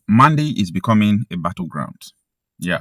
Mali is becoming a battleground. Yeah,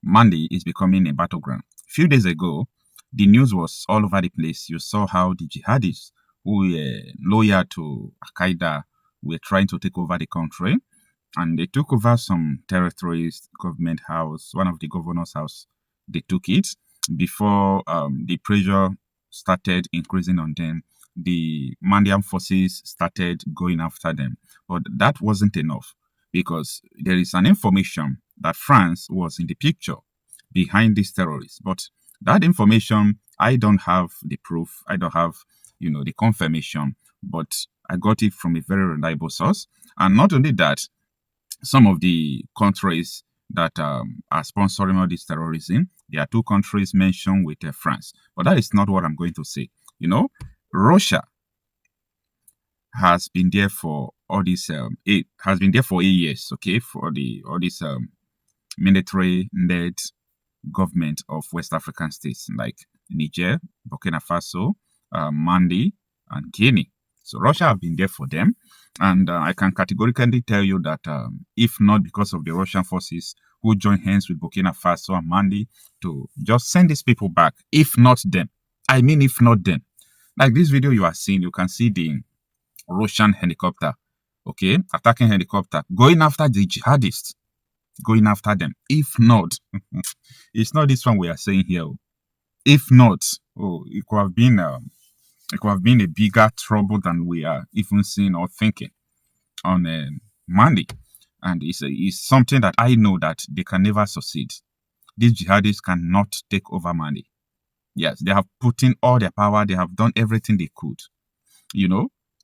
Mali is becoming a battleground. A few days ago, the news was all over the place. You saw how the jihadists who were loyal to Al-Qaeda were trying to take over the country. And they took over some territories, government house, one of the governor's house. They took it before the pressure started increasing on them. The Malian forces started going after them, but that wasn't enough because there is an information that France was in the picture behind these terrorists. But that information, I don't have the proof. I don't have, the confirmation. But I got it from a very reliable source. And not only that, some of the countries that are sponsoring all this terrorism, there are two countries mentioned with France. But that is not what I'm going to say. Russia has been there for all this. It has been there for 8 years. Okay, for all this military-led government of West African states like Niger, Burkina Faso, Mali, and Guinea. So Russia have been there for them. And I can categorically tell you that if not because of the Russian forces who joined hands with Burkina Faso and Mali to just send these people back, if not them, I mean if not them. Like this video you are seeing, you can see the Russian helicopter, okay, attacking helicopter, going after the jihadists, going after them. If not, it's not this one we are saying here. If not, it could have been a bigger trouble than we are even seeing or thinking on Mali. And it's something that I know that they can never succeed. These jihadists cannot take over Mali. Yes, they have put in all their power. They have done everything they could.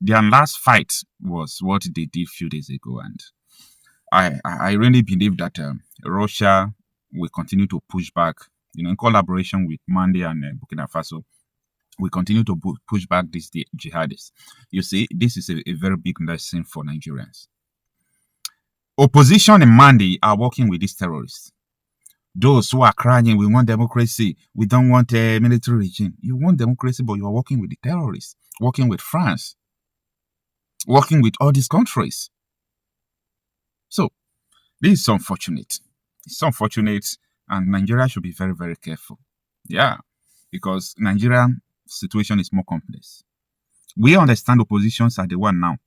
Their last fight was what they did a few days ago. And I really believe that Russia will continue to push back, in collaboration with Mali and Burkina Faso. We continue to push back these jihadists. You see, this is a very big lesson for Nigerians. Opposition in Mali are working with these terrorists. Those who are crying, we want democracy, we don't want a military regime. You want democracy, but you are working with the terrorists, working with France, working with all these countries. So, this is unfortunate. It's unfortunate, and Nigeria should be very, very careful. Yeah, because Nigerian situation is more complex. We understand oppositions are the one now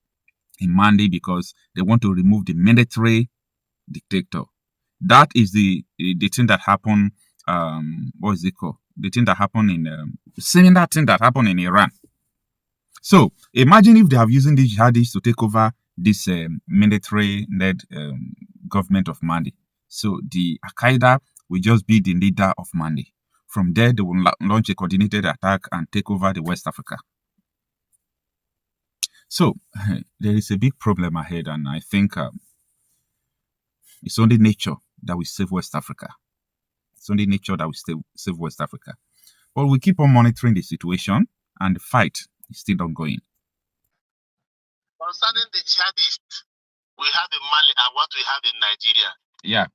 in Mali because they want to remove the military dictator. That is the thing that happened. What is it called? The thing that happened in similar thing that happened in Iran. So imagine if they have using these jihadists to take over this military-led government of Mali. So the Al-Qaeda will just be the leader of Mali. From there, they will launch a coordinated attack and take over the West Africa. So there is a big problem ahead, and I think it's only nature that will save West Africa. It's only nature that will save West Africa. But we keep on monitoring the situation, and the fight is still ongoing. Concerning the jihadists we have in Mali and what we have in Nigeria, yeah,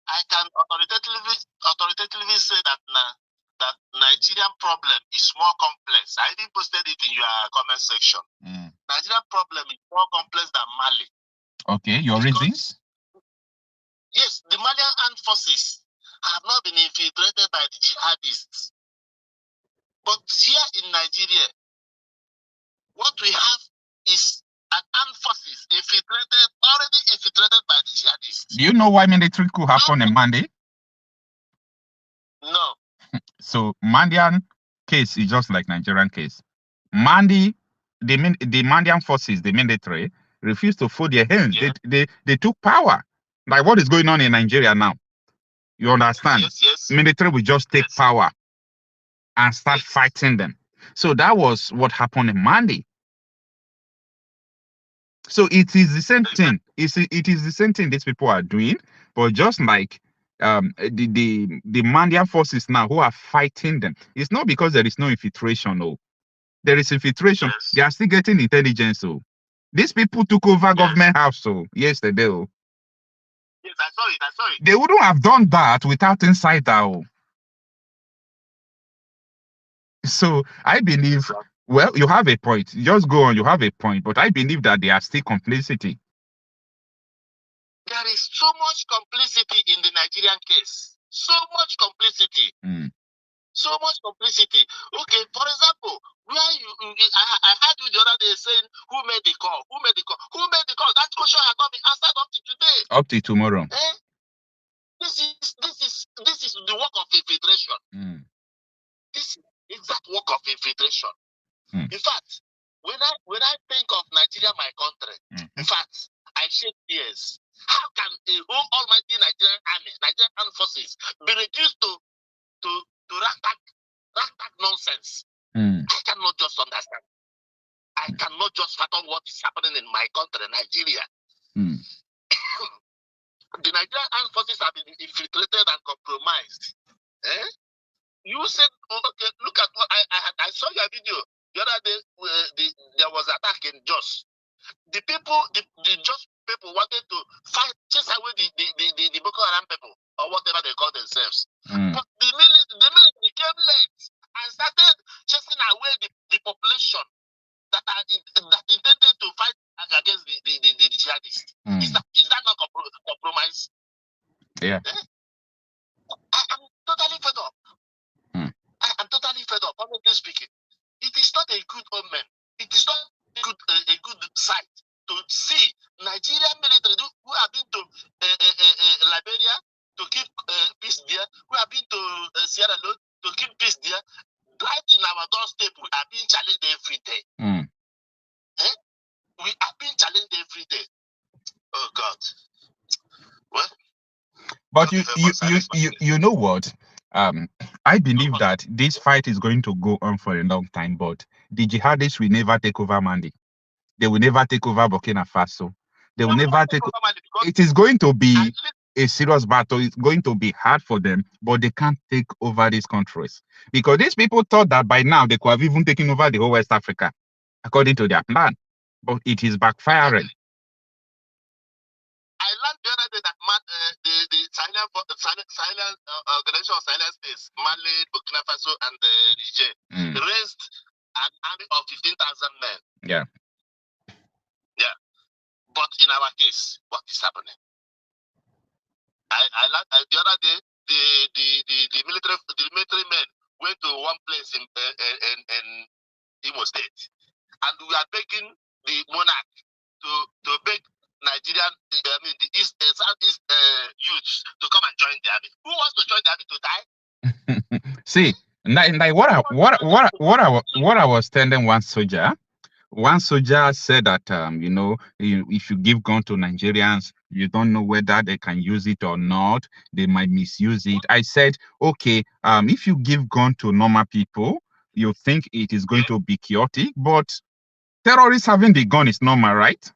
I can authoritatively say that that Nigerian problem is more complex. I even posted it in your comment section. Nigerian problem is more complex than Mali. Okay, your reasons? Yes, the Malian armed forces have not been infiltrated by the jihadists. But here in Nigeria, what we have is an armed forces already infiltrated by the jihadists. Do you know why military coup happened in Mali? No. So Malian case is just like Nigerian case. Mali, the Malian forces, the military, refused to fold their hands. Yeah. They took power. Like what is going on in Nigeria now? You understand? Yes. Military will just take power and start fighting them. So that was what happened in Mali. So it is the same thing. It is the same thing these people are doing, but just like the Malian forces now who are fighting them, it's not because there is no infiltration. No, there is infiltration. Yes. They are still getting intelligence. So these people took over government house. So yesterday. Oh. Yes, I saw it. They wouldn't have done that without insider. Oh. So I believe. Well, you have a point. Just go on. You have a point, but I believe that they are still complicity. so much complicity in the Nigerian case. So much complicity. So much complicity. Okay, for example, where I heard you the other day saying who made the call? Who made the call? Who made the call? That question has not been answered up to today. Up to tomorrow. This is the work of infiltration. This is that work of infiltration. In fact, when I think of Nigeria, my country, in fact, I shed tears. How can a whole almighty Nigerian army, Nigerian armed forces, be reduced to ragtag nonsense? I cannot just understand. I cannot just fathom what is happening in my country, Nigeria. The Nigerian armed forces have been infiltrated and compromised. You said, okay, look at what I saw your video the other day. There was an attack in Jos. The Jos people wanted to chase away the Boko Haram people or whatever they call themselves. But the military came late and started chasing away the population that intended to fight against the jihadists. Is that not compromise? Yeah. I'm totally fed up. I am totally fed up, honestly speaking. It is not a good omen. It is not a good sight to see Nigerian military who have been to Liberia to keep peace there, who have been to Sierra Leone to keep peace there. Right in our doorstep, we are being challenged every day. We are being challenged every day. Oh God. Well, but you know what? I believe that this fight is going to go on for a long time, but the jihadists will never take over Mali. They will never take over Burkina Faso. They will never take over Mali. It is going to be a serious battle. It's going to be hard for them, but they can't take over these countries. Because these people thought that by now they could have even taken over the whole West Africa, according to their plan. But it is backfiring. I learned the other day that the silent organization of silent states, Mali, Burkina Faso, and Niger, raised an army of 15,000 men. Yeah. Yeah. But in our case, what is happening? I learned the other day the military men went to one place in Imo State, and we are begging the monarch to beg Nigerian, the East, Southeast youths to come and join the army. Who wants to join the army to die? See, like what I was telling one soldier said that if you give gun to Nigerians, you don't know whether they can use it or not. They might misuse it. I said, okay, if you give gun to normal people, you think it is going to be chaotic, but terrorists having the gun is normal, right?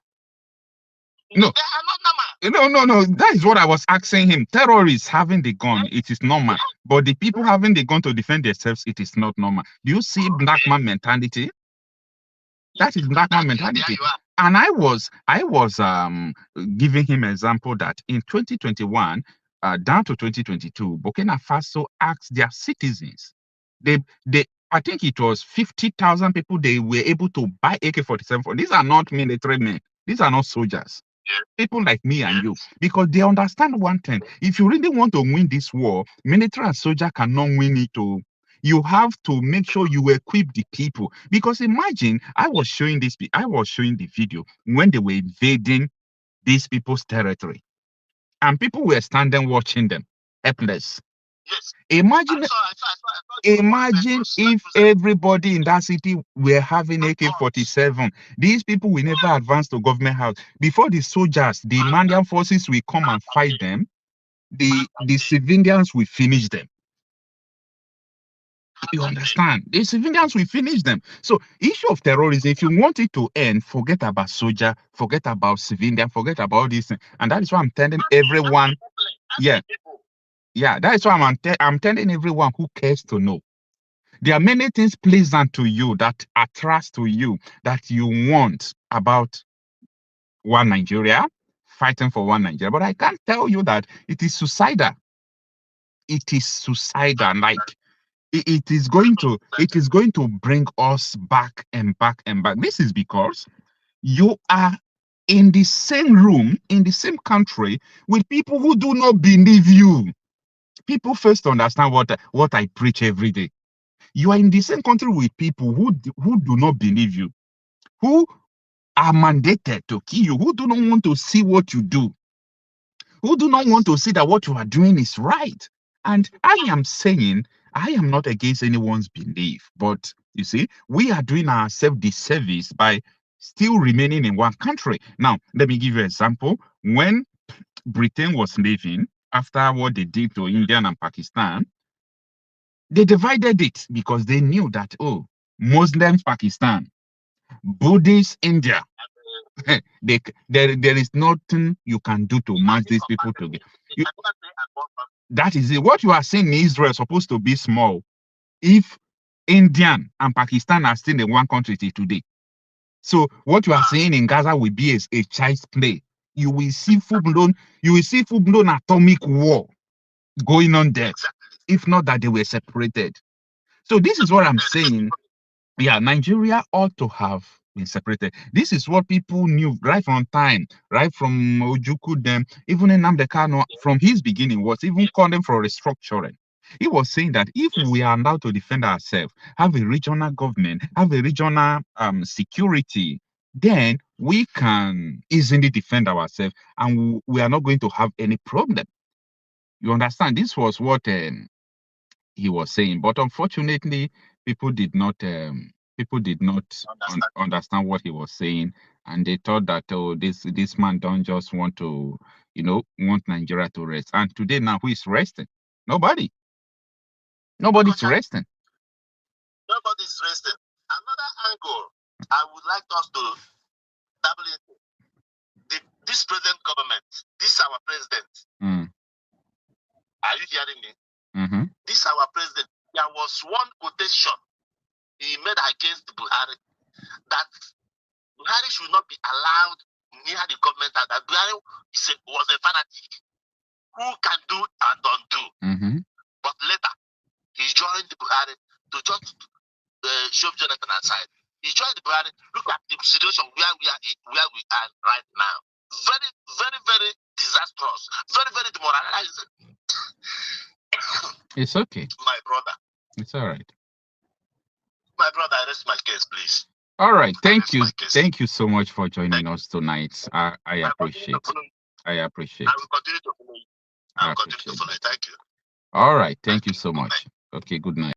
No. They are not normal. No. That is what I was asking him. Terrorists having the gun, it is normal. But the people having the gun to defend themselves, it is not normal. Do you see black man mentality? That is black man mentality. And I was giving him an example that in 2021, down to 2022, Burkina Faso asked their citizens. I think it was 50,000 people they were able to buy AK-47 for. These are not military men. These are not soldiers. People like me and you, because they understand one thing. If you really want to win this war, military and soldier cannot win it. You have to make sure you equip the people. Because imagine, I was showing the video when they were invading these people's territory, and people were standing watching them, helpless. Yes. Imagine if everybody in that city were having AK-47. These people will never advance to government house. Before the soldiers, the Malian forces will come and fight them. The civilians will finish them. You understand? The civilians will finish them. So, issue of terrorism, if you want it to end, forget about soldier, forget about civilian, forget about this. And that is why I'm telling everyone. Yeah, that is why I'm telling everyone who cares to know. There are many things pleasant to you, that attracts to you, that you want about one Nigeria, fighting for one Nigeria. But I can't tell you that it is suicidal. It is suicidal. Like it is going to bring us back and back and back. This is because you are in the same room, in the same country, with people who do not believe you. People first understand what I preach every day. You are in the same country with people who do not believe you, who are mandated to kill you, who do not want to see what you do, who do not want to see that what you are doing is right. And I am saying, I am not against anyone's belief, but you see, we are doing ourselves disservice by still remaining in one country. Now, let me give you an example. When Britain was leaving, after what they did to India and Pakistan, they divided it because they knew that, oh, Muslims, Pakistan, Buddhists, India, there is nothing you can do to match these people together. That is it. What you are saying in Israel is supposed to be small. If Indian and Pakistan are still in one country till today. So what you are saying in Gaza will be a child's play. You will see full-blown atomic war going on there. If not that they were separated. So this is what I'm saying. Yeah, Nigeria ought to have been separated. This is what people knew right from time, right from Ojukwu, them, even in Nnamdi Kanu, from his beginning, was even calling for restructuring. He was saying that if we are allowed to defend ourselves, have a regional government, have a regional security, then we can easily defend ourselves and we are not going to have any problem. You understand? This was what he was saying, but unfortunately, people did not understand what he was saying, and they thought that, oh, this man don't just want to, want Nigeria to rest. And today now, who is resting? Nobody's resting. Nobody's resting. Another angle I would like us to dabble into this present government, this our president. Are you hearing me? Mm-hmm. This our president. There was one quotation he made against Buhari that Buhari should not be allowed near the government, that Buhari was a fanatic who can do and undo. Mm-hmm. But later, he joined Buhari to just shove Jonathan aside. He joined Buhari. Look at the situation where we are right now. Very, very, very disastrous. Very, very demoralizing. It's okay. My brother. It's all right. My brother, rest my case, please. All right. Thank you. Thank you so much for joining us tonight. I appreciate it. I appreciate it. I will continue to follow you. I will continue to follow you. Thank you. All right. Thank you so much. Okay, good night.